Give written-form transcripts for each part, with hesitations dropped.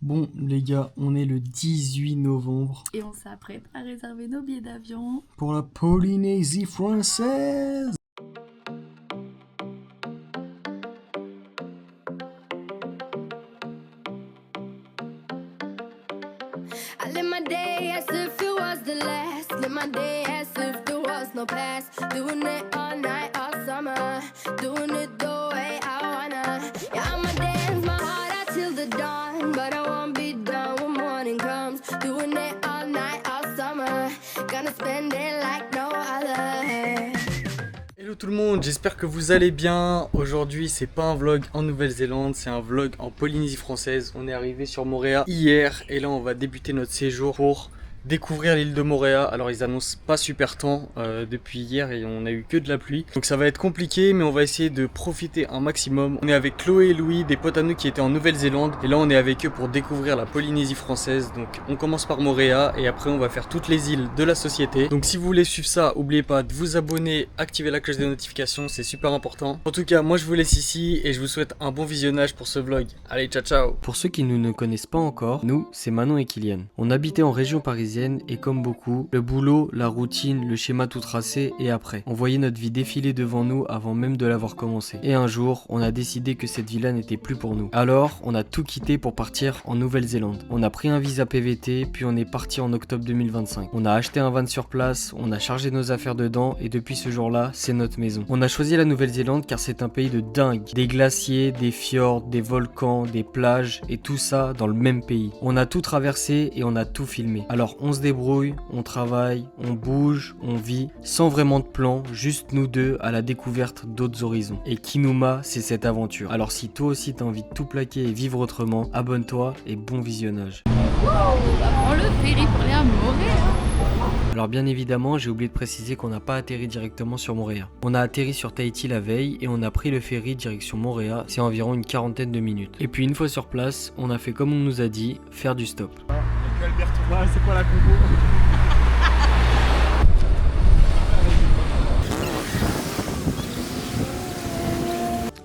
Bon les gars, on est le 18 novembre Et on s'apprête à réserver nos billets d'avion pour la Polynésie française. I live my day as if it was the last. Live my day as if there was no past. Doing it all night, all summer. Doing it the way I wanna. Yeah, I'ma dance my heart out till the dawn. But I won't be done when morning comes. Doing it all night, all summer. Gonna spend it like no other. Hello tout le monde, j'espère que vous allez bien. Aujourd'hui c'est pas un vlog en Nouvelle-Zélande, c'est un vlog en Polynésie française. On est arrivé sur Moorea hier et là on va débuter notre séjour pour découvrir l'île de Moorea. Alors ils annoncent pas super temps depuis hier et on a eu que de la pluie. Donc ça va être compliqué mais on va essayer de profiter un maximum. On est avec Chloé et Louis, des potes à nous qui étaient en Nouvelle-Zélande. Et là on est avec eux pour découvrir la Polynésie française. Donc on commence par Moorea et après on va faire toutes les îles de la société. Donc si vous voulez suivre ça, n'oubliez pas de vous abonner, activer la cloche des notifications, c'est super important. En tout cas moi je vous laisse ici et je vous souhaite un bon visionnage pour ce vlog. Allez ciao ciao. Pour ceux qui nous ne connaissent pas encore, nous, c'est Manon et Kylian. On habitait en région parisienne et comme beaucoup, le boulot, la routine, le schéma tout tracé et après. On voyait notre vie défiler devant nous avant même de l'avoir commencé. Et un jour, on a décidé que cette vie-là n'était plus pour nous. Alors, on a tout quitté pour partir en Nouvelle-Zélande. On a pris un visa PVT, puis on est parti en octobre 2025. On a acheté un van sur place, on a chargé nos affaires dedans et depuis ce jour-là, c'est notre maison. On a choisi la Nouvelle-Zélande car c'est un pays de dingue. Des glaciers, des fjords, des volcans, des plages et tout ça dans le même pays. On a tout traversé et on a tout filmé. Alors on se débrouille, on travaille, on bouge, on vit, sans vraiment de plan, juste nous deux à la découverte d'autres horizons. Et Kinuma, c'est cette aventure. Alors si toi aussi t'as envie de tout plaquer et vivre autrement, abonne-toi et bon visionnage. Prends le ferry pour aller à Moorea. Alors bien évidemment, j'ai oublié de préciser qu'on n'a pas atterri directement sur Moorea. On a atterri sur Tahiti la veille et on a pris le ferry direction Moorea, c'est environ une quarantaine de minutes. Et puis une fois sur place, on a fait comme on nous a dit, faire du stop. C'est quoi la combo?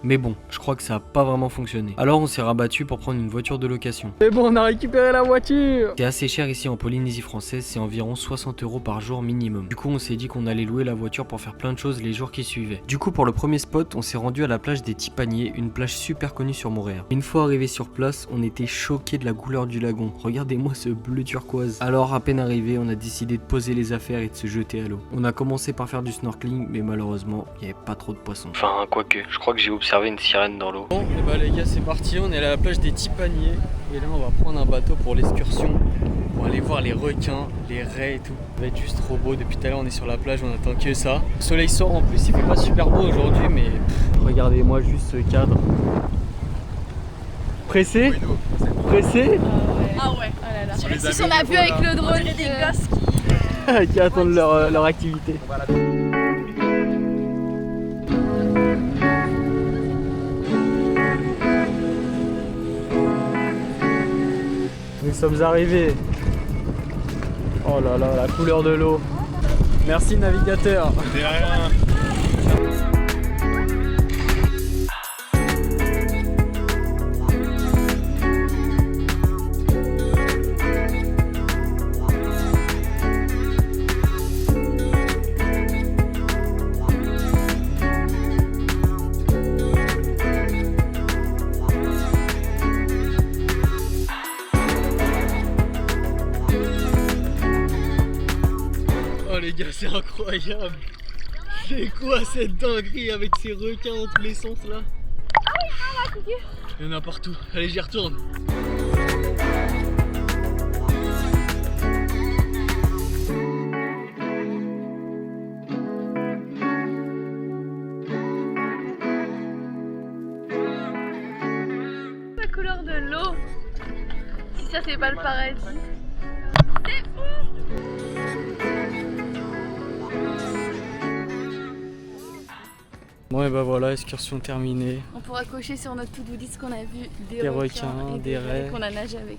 Mais bon, je crois que ça a pas vraiment fonctionné. Alors on s'est rabattu pour prendre une voiture de location. C'est bon, on a récupéré la voiture. C'est assez cher ici en Polynésie française, c'est environ 60 € par jour minimum. Du coup on s'est dit qu'on allait louer la voiture pour faire plein de choses les jours qui suivaient. Du coup pour le premier spot, on s'est rendu à la plage des Tipaniers, une plage super connue sur Moorea. Une fois arrivé sur place, on était choqués de la couleur du lagon. Regardez-moi ce bleu turquoise. Alors à peine arrivé, on a décidé de poser les affaires et de se jeter à l'eau. On a commencé par faire du snorkeling, mais malheureusement, il n'y avait pas trop de poissons. Enfin, quoique, je crois que j'ai observé une sirène dans l'eau. Bon, et bah les gars, c'est parti. On est à la plage des Tipaniers. Et là, on va prendre un bateau pour l'excursion. Pour aller voir les requins, les raies et tout. Ça va être juste trop beau. Depuis tout à l'heure, on est sur la plage, on attend que ça. Le soleil sort en plus, il fait pas super beau aujourd'hui, mais regardez-moi juste ce cadre. Pressé? Pressé? Ah ouais, oh là là. C'est ce qu'on a vu avec le drone des gosses qui attendent leur activité. Nous sommes arrivés. Oh là là, la couleur de l'eau. Merci navigateur. De rien. Oh les gars, c'est incroyable. C'est quoi cette dinguerie avec ces requins dans tous les sens là? Il y en a partout. Allez, j'y retourne. La couleur de l'eau. Si ça c'est pas le paradis. C'est fou. Bon et bah voilà, excursion terminée. On pourra cocher sur notre to-do list qu'on a vu Des requins, et des raies. qu'on a nagé avec.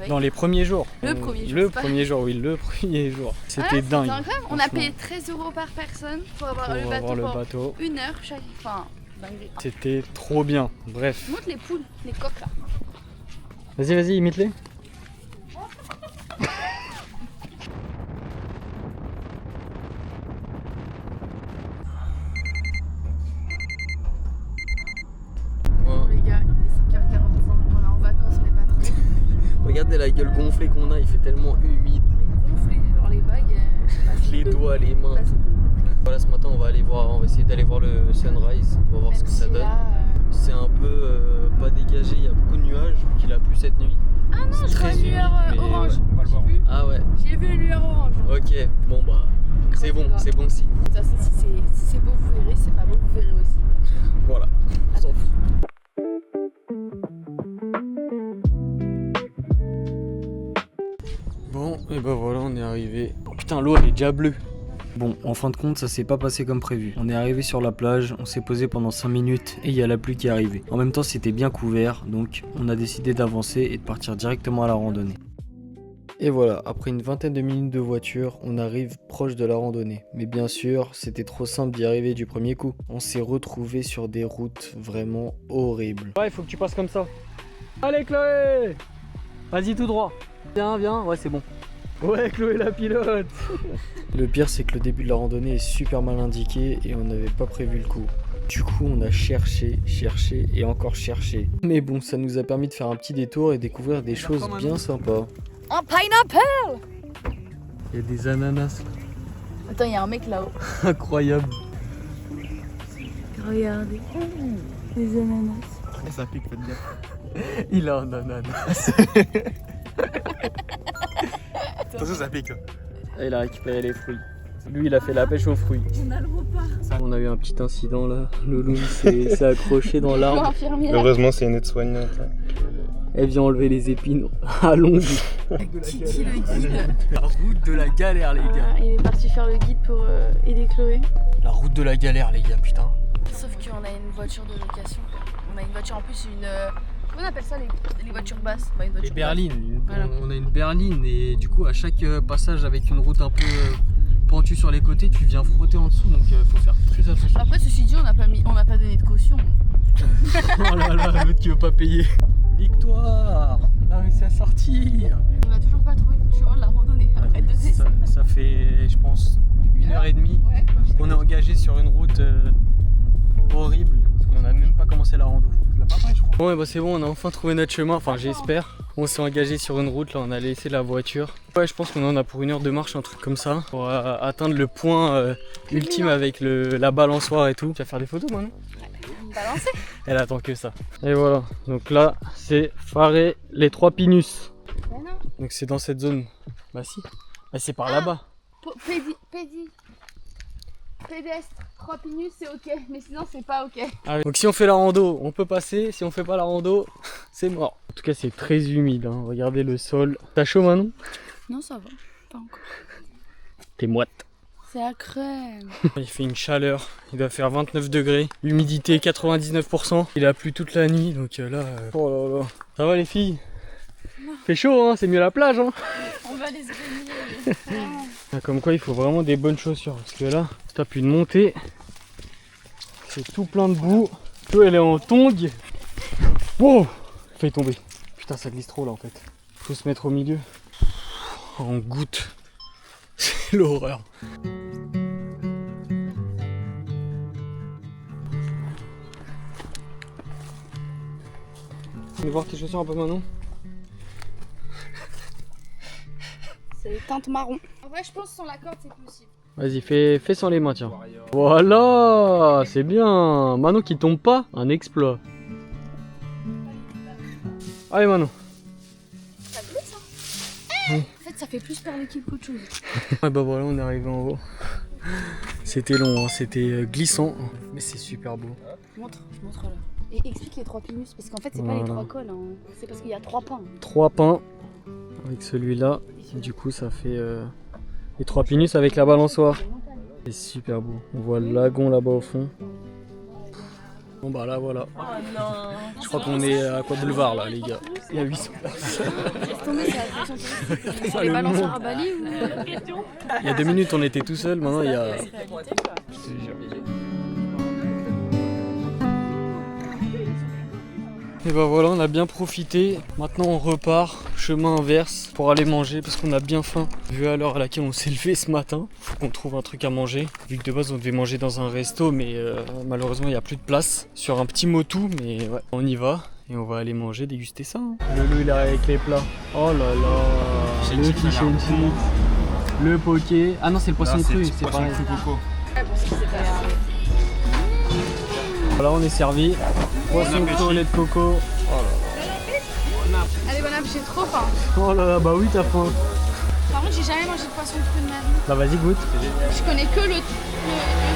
Dans les premiers jours. Le premier jour. Le premier jour, oui, le premier jour. C'était dingue. On a payé 13 € par personne pour avoir le bateau. Une heure chaque. Enfin, dingue. C'était trop bien. Bref. Montre les poules, les coques là. Vas-y, vas-y, imite-les. Les gars, il est 5h45, on est en vacances mais pas trop. Regardez la gueule gonflée qu'on a, il fait tellement humide. On est gonflé, genre les bagues, Les doigts, les mains. Voilà, ce matin on va essayer d'aller voir le sunrise, on va voir ce que ça donne. C'est un peu pas dégagé, il y a beaucoup de nuages, donc il a plu cette nuit. Ah non, je vois une lueur orange. Ouais. Ah ouais, J'ai vu une lueur orange. ok, bon bah c'est bon signe. De toute façon, si c'est beau, vous verrez, si c'est pas beau, vous verrez aussi. Voilà, on s'en fout. Bon, et ben voilà, on est arrivé. Oh, putain, l'eau elle est déjà bleue. Bon, en fin de compte, ça s'est pas passé comme prévu. On est arrivé sur la plage, on s'est posé pendant 5 minutes et il y a la pluie qui est arrivée. En même temps, c'était bien couvert, donc on a décidé d'avancer et de partir directement à la randonnée. Et voilà, après une vingtaine de minutes de voiture, on arrive proche de la randonnée. Mais bien sûr, c'était trop simple d'y arriver du premier coup. On s'est retrouvé sur des routes vraiment horribles. Ouais, il faut que tu passes comme ça. Allez Chloé, vas-y tout droit. Viens, ouais c'est bon. Ouais Chloé la pilote. Le pire, c'est que le début de la randonnée est super mal indiqué et on n'avait pas prévu le coup. Du coup, on a cherché et encore cherché. Mais bon, ça nous a permis de faire un petit détour et découvrir des choses bien sympas. Un pineapple. Il y a des ananas là. Attends, il y a un mec là-haut. Incroyable. Regardez. Les ananas. Ça pique, faites bien. Il a un ananas. Attention, ça pique. Il a récupéré les fruits. Lui, il a fait la pêche aux fruits. On a le repas. On a eu un petit incident là. Le loup s'est accroché dans l'arbre. Infirmière. Heureusement, c'est une aide-soignante. Elle vient enlever les épines à l'ongle. Titi le guide. La route de la galère, les gars. Il est parti faire le guide pour aider Chloé. La route de la galère, les gars, putain. Sauf qu'on a une voiture de location. On a une voiture en plus, comment on appelle ça les voitures basses? Bah, une voiture Les berlines. Voilà. On a une berline et du coup, à chaque passage avec une route un peu pentue sur les côtés, tu viens frotter en dessous. Donc, faut faire très attention. Après, ceci dit, on n'a pas donné de caution. Oh là là, l'autre qui veut pas payer. Victoire, on a réussi à sortir. On n'a toujours pas trouvé le chemin de la randonnée. Après 2 essais. Ça fait, je pense, 1h30 Ouais. qu'on est engagé sur une route horrible. Parce qu'on n'a même pas commencé la rando. Bon, et bah c'est bon, on a enfin trouvé notre chemin. Enfin, j'espère. On s'est engagé sur une route, là, on a laissé la voiture. Ouais, je pense qu'on en a pour 1 heure de marche, un truc comme ça. Pour atteindre le point ultime avec la balançoire et tout. Tu vas faire des photos maintenant? Balancé. Elle attend que ça. Et voilà, donc là c'est Faré les 3 Pinus. Mais non. Donc c'est dans cette zone. Bah si, bah, c'est par là-bas. Pédestre, 3 pinus c'est ok, mais sinon c'est pas ok. Ah oui. Donc si on fait la rando, on peut passer. Si on fait pas la rando, c'est mort. En tout cas c'est très humide, hein. Regardez le sol. T'as chaud Manon? Non ça va, pas encore. T'es moite. C'est la crème. Il fait une chaleur, il doit faire 29 degrés, humidité 99%. Il a plu toute la nuit, donc là... Oh là là. Ça va les filles? Fait chaud, hein, c'est mieux la plage, hein. On va les baigner. Comme quoi il faut vraiment des bonnes chaussures, parce que là, tu tapes une montée, c'est tout plein de boue. Toi elle est en tongue. Wow, fait tomber. Putain ça glisse trop là en fait. Faut se mettre au milieu. En goutte. C'est l'horreur. Tu veux voir tes chaussures un peu Manon? C'est les teintes marron. En vrai je pense que sans la corde c'est possible. Vas-y, fais sans les mains, tiens. Voilà, c'est bien. Manon qui tombe pas, un exploit. Allez Manon. Ça glisse hein. Oui. En fait ça fait plus peur l'équipe qu'autre chose. Ouais bah voilà, on est arrivé en haut. C'était long, hein, c'était glissant, mais c'est super beau. Je montre là. Et explique les 3 pinus, parce qu'en fait c'est pas les 3 cols, hein. C'est parce qu'il y a 3 pins. 3 pins avec celui-là, du coup ça fait les 3 pinus avec la balançoire. C'est super beau, on voit le lagon là-bas au fond. Bon bah là voilà. Oh non. Je crois qu'on est à quoi boulevard là les gars. Il y a 800 personnes. Laisse tomber, c'est l'attraction touristique. Pas Les le balançoires monde. à Bali ou... Il y a 2 minutes on était tout seul, maintenant il y a... Et bah voilà, on a bien profité. Maintenant on repart, chemin inverse, pour aller manger parce qu'on a bien faim. Vu à l'heure à laquelle on s'est levé ce matin, faut qu'on trouve un truc à manger. Vu que de base on devait manger dans un resto, mais malheureusement il n'y a plus de place. Sur un petit motu, mais ouais, on y va. Et on va aller manger, déguster ça. Hein. Lolo il arrive avec les plats. Oh là là, le fish and chips, le poké. Ah non, c'est le poisson cru, c'est pareil. coco. Voilà, on est servi. Poisson cru au lait de coco. Allez, bon appétit, j'ai trop faim. Oh là là, bah oui, t'as faim. Par contre, j'ai jamais mangé de poisson cru de ma vie. Bah vas-y, goûte. Je connais que le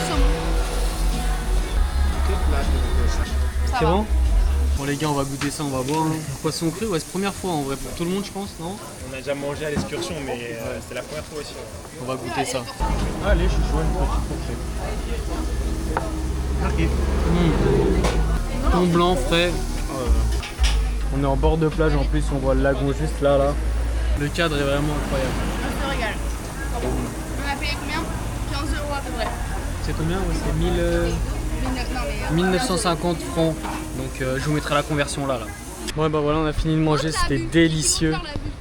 saumon. C'est bon? Bon les gars, on va goûter ça, on va voir. Hein. Poisson cru, ouais, c'est première fois en vrai pour tout le monde je pense, non? On a déjà mangé à l'excursion, mais c'était la première fois aussi. On va goûter ça. Allez, je suis chaud, une petite fourchette. Ok. Thon blanc frais. On est en bord de plage en plus, on voit le lagon juste là. Le cadre est vraiment incroyable. On se régale. On a payé combien? 15 € à peu près. C'est combien? Ouais, c'est 1950 francs. Donc je vous mettrai la conversion là. Ouais bah voilà, on a fini de manger, c'était délicieux.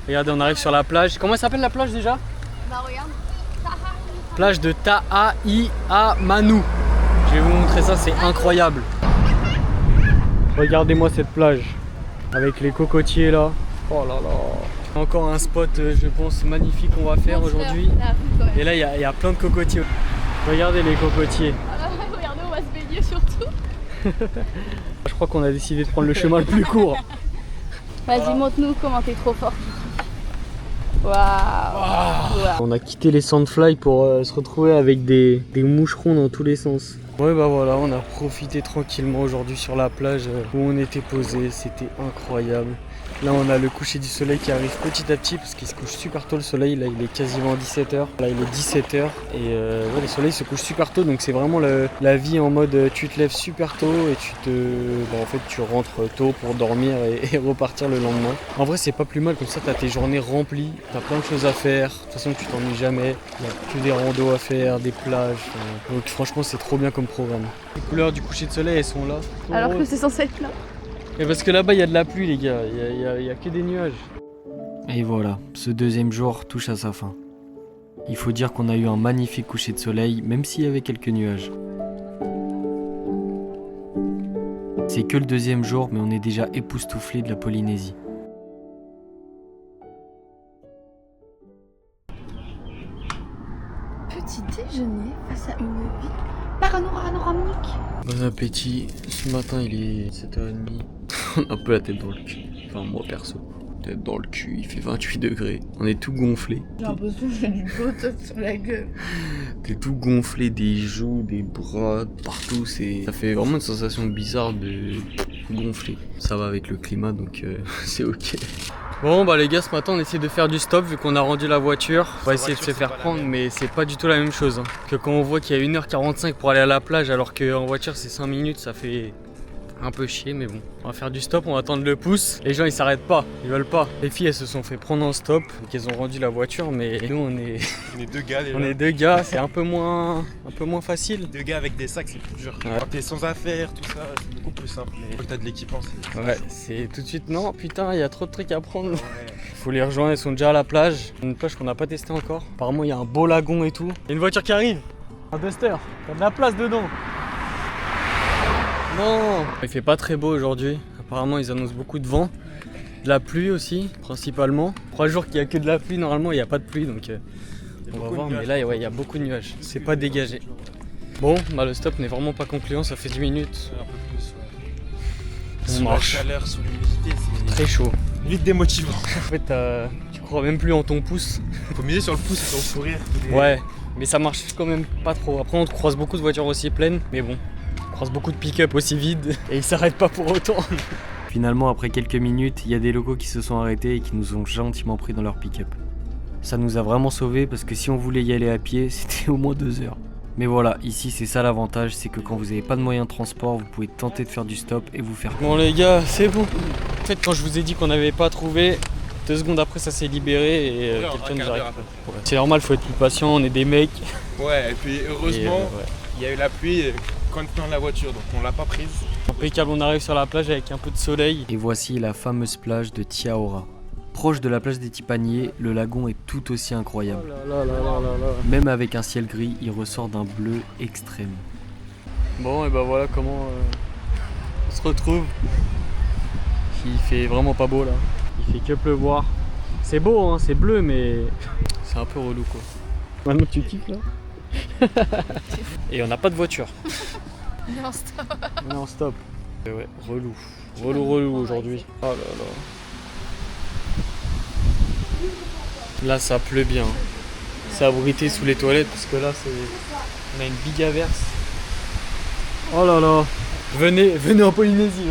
Regardez, on arrive sur la plage. Comment elle s'appelle la plage déjà? Bah regarde. Plage de Tahaïamanu. Je vais vous montrer ça, c'est incroyable. Regardez-moi cette plage avec les cocotiers là. Oh là là. Encore un spot, je pense, magnifique qu'on va faire aujourd'hui. Et là, il y a plein de cocotiers. Regardez les cocotiers. Regardez, on va se baigner surtout. Je crois qu'on a décidé de prendre le chemin le plus court. Vas-y, montre-nous comment t'es trop fort. Waouh. On a quitté les sandfly pour se retrouver avec des moucherons dans tous les sens. Ouais bah voilà, on a profité tranquillement aujourd'hui sur la plage où on était posé, c'était incroyable. Là on a le coucher du soleil qui arrive petit à petit parce qu'il se couche super tôt le soleil, là il est quasiment 17h, là il est 17h et ouais, le soleil se couche super tôt donc c'est vraiment la vie en mode tu te lèves super tôt et en fait tu rentres tôt pour dormir et repartir le lendemain. En vrai c'est pas plus mal, comme ça t'as tes journées remplies, t'as plein de choses à faire, de toute façon tu t'ennuies jamais, il y a que des randos à faire, des plages, donc franchement c'est trop bien comme programme. Les couleurs du coucher de soleil elles sont là. Alors que c'est censé être là. Et parce que là-bas il y a de la pluie les gars, il y a que des nuages. Et voilà, ce deuxième jour touche à sa fin. Il faut dire qu'on a eu un magnifique coucher de soleil, même s'il y avait quelques nuages. C'est que le deuxième jour, mais on est déjà époustouflé de la Polynésie. Petit déjeuner face à une vie panoramique. Bon appétit, ce matin il est 7h30. On a un peu la tête dans le cul, enfin moi perso. Tête dans le cul, il fait 28 degrés, on est tout gonflé. J'ai l'impression que j'ai du botox sur la gueule. T'es tout gonflé, des joues, des bras, partout, ça fait vraiment une sensation bizarre de gonfler. Ça va avec le climat donc c'est ok. Bon bah les gars, ce matin on essaie de faire du stop vu qu'on a rendu la voiture. On va essayer de se faire prendre mais c'est pas du tout la même chose. Hein. Que quand on voit qu'il y a 1h45 pour aller à la plage alors qu'en voiture c'est 5 minutes, ça fait un peu chier mais bon. On va faire du stop, on va attendre le pouce. Les gens ils s'arrêtent pas, ils veulent pas. Les filles elles se sont fait prendre en stop, donc elles ont rendu la voiture mais nous on est deux gars déjà. On est deux gars, c'est un peu moins facile. Deux gars avec des sacs c'est plus dur. Ouais. Quand t'es sans affaires, tout ça, c'est beaucoup plus simple. Mais quand t'as de l'équipement, c'est... Ouais, c'est tout de suite non, putain, il y a trop de trucs à prendre. Faut les rejoindre, elles sont déjà à la plage. Une plage qu'on n'a pas testée encore. Apparemment, il y a un beau lagon et tout. Il y a une voiture qui arrive. Un Duster. T'as de la place dedans. Non. Il fait pas très beau aujourd'hui. Apparemment, ils annoncent beaucoup de vent. De la pluie aussi, principalement. 3 jours qu'il y a que de la pluie, normalement, il n'y a pas de pluie. Donc, on va voir. Mais là, ouais, il y a beaucoup de nuages. C'est pas dégagé. Bon, bah, le stop n'est vraiment pas concluant. Ça fait 10 minutes. Un peu plus, ouais. On Sous marche. la chaleur, sous l'humidité, c'est Très chaud. vite démotivant. En fait, tu crois même plus en ton pouce. Faut miser sur le pouce et sur le sourire. Ouais, mais ça marche quand même pas trop. Après, on croise beaucoup de voitures aussi pleines, mais bon, on croise beaucoup de pick-up aussi vides et ils s'arrêtent pas pour autant. Finalement, après quelques minutes, il y a des locaux qui se sont arrêtés et qui nous ont gentiment pris dans leur pick-up. Ça nous a vraiment sauvés parce que si on voulait y aller à pied, c'était au moins 2 heures. Mais voilà, ici c'est ça l'avantage, c'est que quand vous n'avez pas de moyen de transport, vous pouvez tenter de faire du stop et vous faire... Bon les gars, c'est bon. En fait, quand je vous ai dit qu'on n'avait pas trouvé, 2 secondes après ça s'est libéré et quelqu'un nous arrive. Ouais. C'est normal, faut être plus patient, on est des mecs. Ouais, et puis heureusement, il y a eu la pluie quand on était dans la voiture, donc on l'a pas prise. Impeccable, on arrive sur la plage avec un peu de soleil. Et voici la fameuse plage de Tiaora. Proche de la plage des Tipaniers, le lagon est tout aussi incroyable. Oh là là là là là là. Même avec un ciel gris, il ressort d'un bleu extrême. Bon, et bah voilà comment on se retrouve. Il fait vraiment pas beau là. Il fait que pleuvoir. C'est beau, hein, c'est bleu, mais c'est un peu relou quoi. Maintenant tu kiffes là. Et on n'a pas de voiture. Non, stop. On est en stop. Et ouais, relou. Relou aujourd'hui. Oh là là. Là ça pleut bien. C'est abrité sous les toilettes parce que là c'est. On a une big averse. Oh là là. Venez en Polynésie.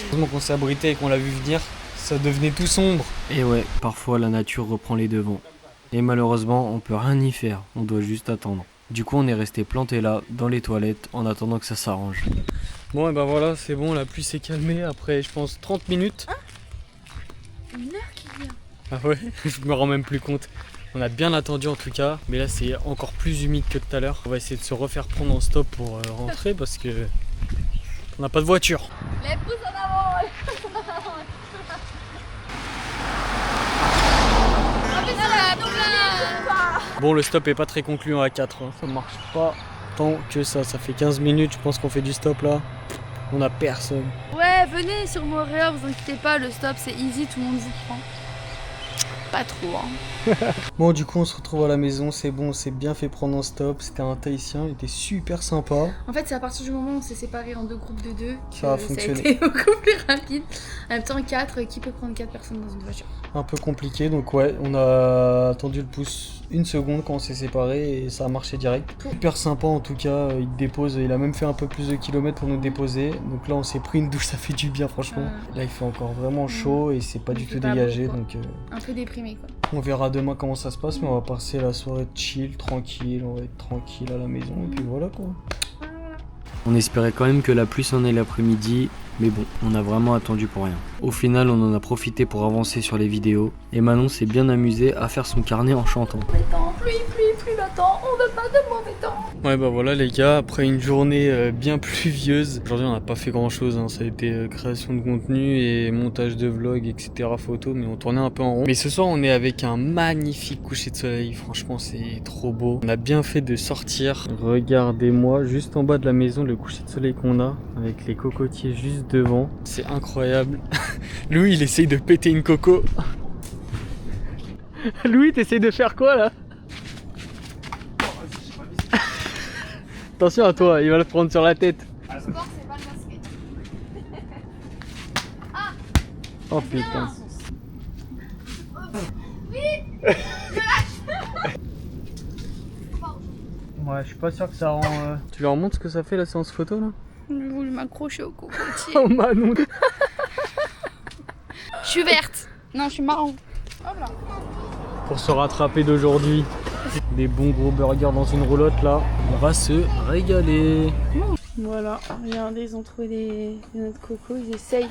Heureusement qu'on s'est abrité et qu'on l'a vu venir. Ça devenait tout sombre. Et ouais, parfois la nature reprend les devants. Et malheureusement, on peut rien y faire, on doit juste attendre. Du coup, on est resté planté là, dans les toilettes, en attendant que ça s'arrange. Bon et ben voilà, c'est bon, la pluie s'est calmée après je pense 30 minutes. Une heure qui vient. Ah ouais, je me rends même plus compte. On a bien attendu en tout cas, mais là c'est encore plus humide que tout à l'heure. On va essayer de se refaire prendre en stop pour rentrer parce que on n'a pas de voiture. Les pouces en avant. Bon, le stop est pas très concluant à 4, hein. Ça marche pas tant que ça fait 15 minutes, je pense qu'on fait du stop là. On a personne. Ouais, venez sur Moréa, vous inquiétez pas, le stop c'est easy, tout le monde vous prend. Pas trop, hein. Bon, du coup, on se retrouve à la maison, c'est bon, on s'est bien fait prendre en stop. C'était un Tahitien, il était super sympa. En fait, c'est à partir du moment où on s'est séparés en 2 groupes de 2 que Ça a fonctionné. été beaucoup plus rapide. En même temps, 4, qui peut prendre 4 personnes dans une voiture? Un peu compliqué, donc ouais, on a attendu le pouce 1 seconde quand on s'est séparés et ça a marché direct. Super sympa en tout cas, il te dépose, il a même fait un peu plus de kilomètres pour nous déposer. Donc là, on s'est pris une douche, ça fait du bien franchement. Là, il fait encore vraiment chaud et c'est pas du Il tout fait pas dégagé, beau, quoi. donc Un peu déprimé, quoi. on verra demain comment ça se passe, mais on va passer la soirée chill, tranquille, on va être tranquille à la maison et puis voilà quoi. On espérait quand même que la pluie s'en ait l'après-midi, mais bon, on a vraiment attendu pour rien. Au final, on en a profité pour avancer sur les vidéos, et Manon s'est bien amusée à faire son carnet en chantant. Mauvais temps, pluie, le temps, on veut pas de mauvais temps. Ouais bah voilà les gars, après une journée bien pluvieuse, aujourd'hui on n'a pas fait grand chose, hein. Ça a été création de contenu et montage de vlog, etc. photos, mais on tournait un peu en rond. Mais ce soir on est avec un magnifique coucher de soleil, franchement c'est trop beau. On a bien fait de sortir, regardez-moi juste en bas de la maison le coucher de soleil qu'on a, avec les cocotiers juste devant, c'est incroyable. Louis il essaye de péter une coco. Louis t'essayes de faire quoi là? Attention à toi, il va le prendre sur la tête. Le sport, c'est pas le basket. Oh putain. Ouais, je suis pas sûr que ça rend. Tu leur montres ce que ça fait la séance photo là? J'ai voulu m'accrocher au cocotier. Oh Manon. Je suis verte. Non, je suis marron. Hop là. Pour se rattraper d'aujourd'hui. Des bons gros burgers dans une roulotte là. On va se régaler. Voilà, regardez, ils ont trouvé des noix de coco, ils essayent.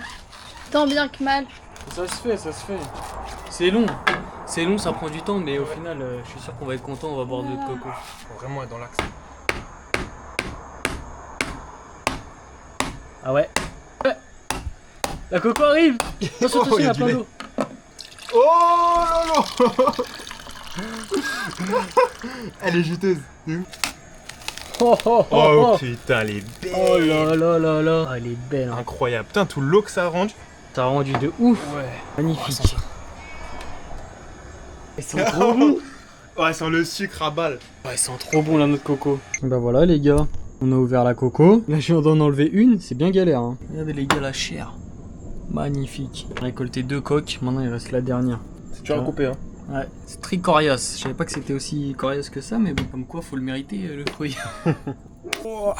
Tant bien que mal. Ça se fait, ça se fait. C'est long. C'est long, ça prend du temps, mais au final, je suis sûr qu'on va être content, on va boire de notre coco. Faut vraiment être dans l'axe. Ah ouais. Ouais. La coco arrive. Attention, attention, il y a plein d'eau. Oh là là. Elle est juteuse. Oh, oh, oh, Oh oh. putain, elle est belle. Oh là là là là. Ah, elle est belle. Hein. Incroyable. Putain, tout l'eau que ça a rendu. T'as rendu de ouf. Ouais. Magnifique. Ils sont trop bons. Ouais, sans le sucre à balle. Ouais, ils sont trop bons là, notre coco. Bah voilà les gars, on a ouvert la coco. Là je viens d'en enlever une, c'est bien galère. Hein. Regardez les gars la chair. Magnifique. On a récolté 2 coques, maintenant il reste la dernière. C'est dur à couper, hein. Ouais, c'est très coriace. Je savais pas que c'était aussi coriace que ça, mais bon, comme quoi faut le mériter le fruit. Oh,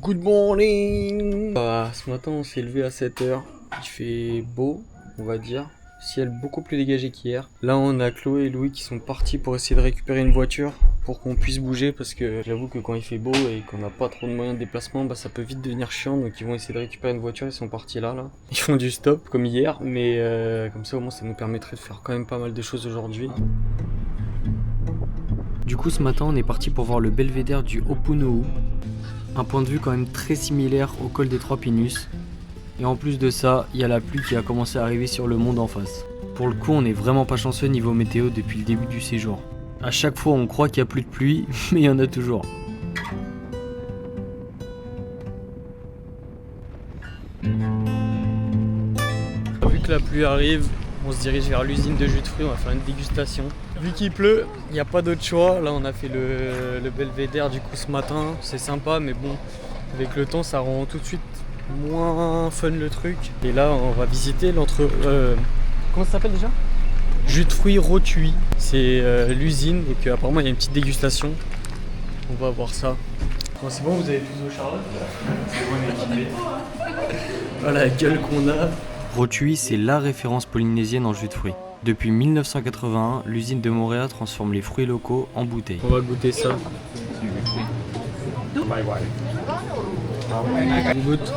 good morning. Ce matin on s'est levé à 7h. Il fait beau, on va dire. Ciel beaucoup plus dégagé qu'hier. Là on a Chloé et Louis qui sont partis pour essayer de récupérer une voiture pour qu'on puisse bouger, parce que j'avoue que quand il fait beau et qu'on n'a pas trop de moyens de déplacement, bah ça peut vite devenir chiant, donc ils vont essayer de récupérer une voiture. Ils sont partis là. Ils font du stop comme hier, mais comme ça au moins ça nous permettrait de faire quand même pas mal de choses aujourd'hui. Du coup, ce matin, on est parti pour voir le belvédère du Opunouhou. Un point de vue quand même très similaire au col des Trois Pinus. Et en plus de ça, il y a la pluie qui a commencé à arriver sur le monde en face. Pour le coup, on n'est vraiment pas chanceux niveau météo depuis le début du séjour. À chaque fois, on croit qu'il n'y a plus de pluie, mais il y en a toujours. Vu que la pluie arrive, on se dirige vers l'usine de jus de fruits, on va faire une dégustation. Vu qu'il pleut, il n'y a pas d'autre choix. Là, on a fait le belvédère du coup ce matin, c'est sympa, mais bon, avec le temps, ça rend tout de suite moins fun le truc. Et là, on va visiter comment ça s'appelle déjà? Jus de fruits Rotuis. C'est l'usine, donc apparemment, il y a une petite dégustation. On va voir ça. Bon, c'est bon, vous avez tous vos charlottes? C'est bon, on est équipés. Voilà la gueule qu'on a. Rotuis, c'est la référence polynésienne en jus de fruits. Depuis 1981, l'usine de Moorea transforme les fruits locaux en bouteilles. On va goûter ça. On goûte.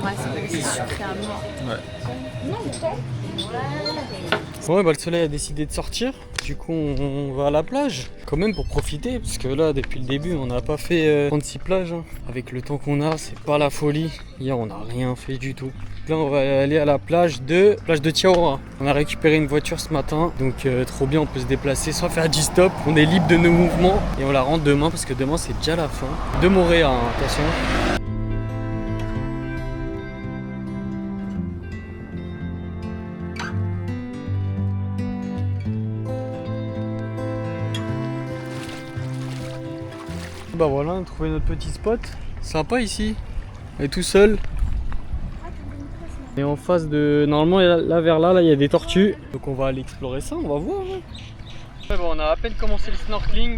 Ouais, c'est sucré à mort. Bon, bah, le soleil a décidé de sortir. Du coup, on va à la plage. Quand même pour profiter, parce que là, depuis le début, on n'a pas fait 36 plages. Hein. Avec le temps qu'on a, c'est pas la folie. Hier, on n'a rien fait du tout. Là, on va aller à la plage de Tiaoura. On a récupéré une voiture ce matin, donc trop bien, on peut se déplacer sans faire du stop. On est libre de nos mouvements et on la rentre demain parce que demain, c'est déjà la fin de Moorea. Hein, attention. Bah voilà, on a trouvé notre petit spot. Sympa ici. On est tout seul. Et en face de... Normalement, là vers là, il y a des tortues. Donc on va aller explorer ça, on va voir. Hein. Ouais, bon, on a à peine commencé le snorkeling.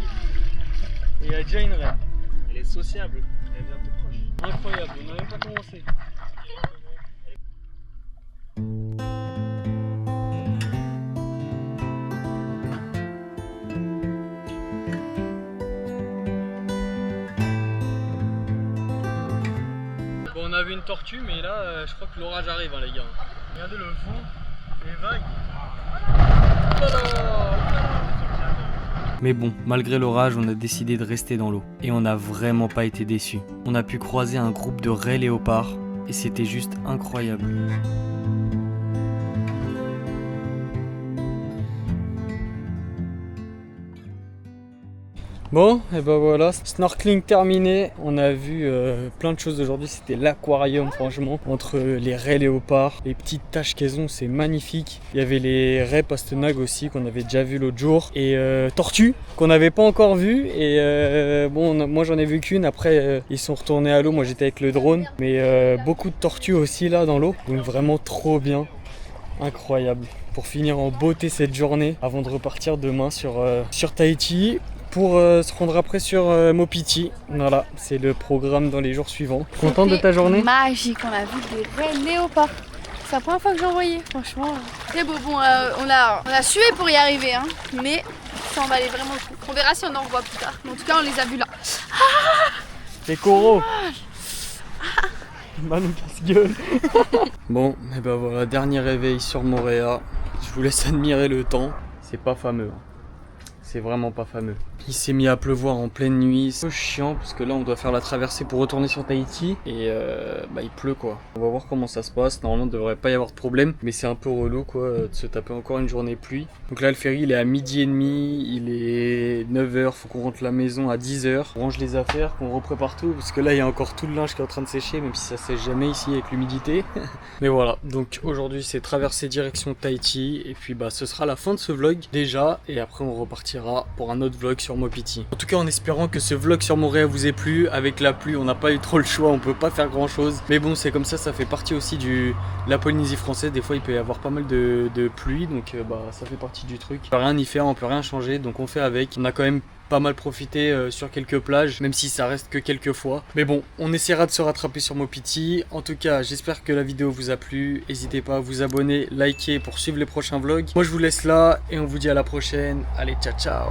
Et il y a déjà une raie. Elle est sociable. Elle est bientôt proche. Incroyable, on n'a même pas commencé. On a vu une tortue, mais là, je crois que l'orage arrive, hein, les gars. Regardez le vent, les vagues. Mais bon, malgré l'orage, on a décidé de rester dans l'eau. Et on n'a vraiment pas été déçus. On a pu croiser un groupe de raies léopards, et c'était juste incroyable. Bon, et ben voilà, snorkeling terminé. On a vu plein de choses aujourd'hui. C'était l'aquarium, franchement. Entre les raies léopards, les petites taches qu'elles ont, c'est magnifique. Il y avait les raies pastenagues aussi qu'on avait déjà vu l'autre jour. Et tortues qu'on n'avait pas encore vu. Et bon, moi j'en ai vu qu'une. Après, ils sont retournés à l'eau. Moi j'étais avec le drone. Mais beaucoup de tortues aussi là dans l'eau. Donc vraiment trop bien. Incroyable. Pour finir en beauté cette journée avant de repartir demain sur Tahiti. Pour se rendre après sur Mopiti. Voilà, c'est le programme dans les jours suivants. Contente de ta journée? Magique, on a vu des raies léopards. C'est la première fois que j'en voyais, franchement. Très beau. Bon, on a sué pour y arriver, hein, mais ça en valait vraiment le coup. On verra si on en revoit plus tard. Mais en tout cas, on les a vus là. Les coraux. Manon casse-gueule. Bon, et ben voilà, dernier réveil sur Moorea. Je vous laisse admirer le temps. C'est pas fameux. Hein. C'est vraiment pas fameux. Il s'est mis à pleuvoir en pleine nuit. C'est un peu chiant parce que là on doit faire la traversée pour retourner sur Tahiti. Et il pleut quoi. On va voir comment ça se passe. Normalement il ne devrait pas y avoir de problème. Mais c'est un peu relou quoi de se taper encore une journée pluie. Donc là le ferry il est à 12h30. Il est 9h. Faut qu'on rentre à la maison à 10h. On range les affaires, qu'on reprépare tout. Parce que là il y a encore tout le linge qui est en train de sécher. Même si ça sèche jamais ici avec l'humidité. Mais voilà. Donc aujourd'hui c'est traversée direction Tahiti. Et puis ce sera la fin de ce vlog déjà. Et après on repartira pour un autre vlog sur Mopiti. En tout cas en espérant que ce vlog sur Moorea vous ait plu. Avec la pluie on n'a pas eu trop le choix, on peut pas faire grand chose. Mais bon c'est comme ça fait partie aussi de la Polynésie française. Des fois il peut y avoir pas mal de pluie. Donc ça fait partie du truc. On peut rien y faire, on peut rien changer. Donc on fait avec. On a quand même pas mal profité sur quelques plages, même si ça reste que quelques fois. Mais bon, on essaiera de se rattraper sur Mopiti. En tout cas, j'espère que la vidéo vous a plu. N'hésitez pas à vous abonner, liker pour suivre les prochains vlogs. Moi, je vous laisse là et on vous dit à la prochaine. Allez, ciao, ciao!